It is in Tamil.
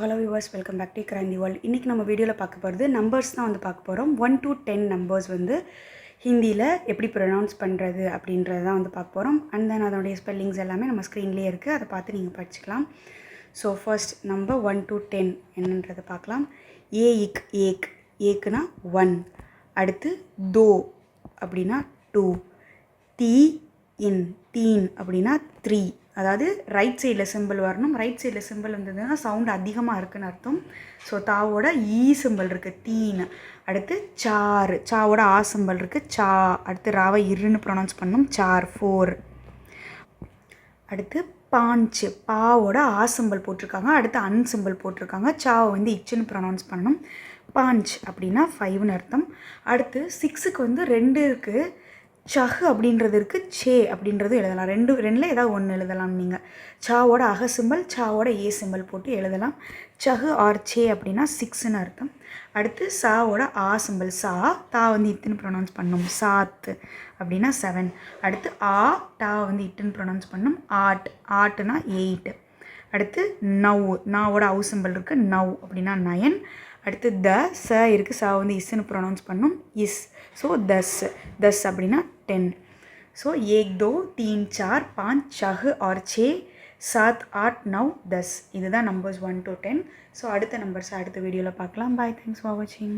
Hello viewers, welcome back to Kranthi world. இன்றைக்கி நம்ம வீடியோவில் பார்க்க போகிறது நம்பர்ஸ் தான் பார்க்க போகிறோம். 1 to 10 நம்பர்ஸ் ஹிந்தியில் எப்படி ப்ரொனவுன்ஸ் பண்ணுறது அப்படின்றது தான் பார்க்க போகிறோம். அண்ட் தென் அதனுடைய ஸ்பெல்லிங்ஸ் எல்லாமே நம்ம ஸ்க்ரீன்லேயே இருக்குது, அதை பார்த்து நீங்கள் படிச்சுக்கலாம். ஸோ ஃபர்ஸ்ட் நம்பர் 1 to 10 என்னன்றதை பார்க்கலாம். ஏக்குனா 1, அடுத்து தோ அப்படின்னா 2, தீன் அப்படின்னா 3. அதாவது ரைட் சைடில் சிம்பிள் வரணும். ரைட் சைடில் சிம்பிள் வந்ததுன்னா சவுண்டு அதிகமாக இருக்குதுன்னு அர்த்தம். ஸோ தாவோட சிம்பிள் இருக்குது, தீன். அடுத்து சாவோட சிம்பிள் இருக்குது, சா. அடுத்து ராவை இருன்னு ப்ரொனவுன்ஸ் பண்ணணும், சார், 4. அடுத்து பாஞ்சு, பாவோட சிம்பிள் போட்டிருக்காங்க, அடுத்து சிம்பிள் போட்டிருக்காங்க. சாவை இச்சுன்னு ப்ரொனவுன்ஸ் பண்ணணும். பாஞ்ச் அப்படின்னா 5ன்னு அர்த்தம். அடுத்து 6க்கு 2 இருக்குது, சஹ் அப்படின்றது இருக்குது, சே அப்படின்றது எழுதலாம். ரெண்டில் ஏதாவது ஒன்று எழுதலாம். நீங்கள் சாவோட சிம்பிள், சாவோட சிம்பிள் போட்டு எழுதலாம். சஹு ஆர் சே அப்படின்னா 6ன்னு அர்த்தம். அடுத்து சாவோட சிம்பிள், சா. தா இட்டுன்னு ப்ரொனவுன்ஸ் பண்ணணும், சாத்து அப்படின்னா 7. அடுத்து டா இட்டுன்னு ப்ரொனவுன்ஸ் பண்ணணும், ஆட்டுனா 8. அடுத்து நாவோட சிம்பிள் இருக்குது, நவ் அப்படின்னா 9. அடுத்து இருக்குது, சா இஸ்ன்னு ப்ரொனவுன்ஸ் பண்ணணும், இஸ். ஸோ தஸ் அப்படின்னா 10. ஸோ 1 2 3 4 5 6 और 6 7 8 9 10. இதுதான் நம்பர்ஸ் 1 to 10. ஸோ அடுத்த நம்பர்ஸ் அடுத்த வீடியோவில் பார்க்கலாம். பாய், தேங்க்ஸ் ஃபார் வாட்சிங்.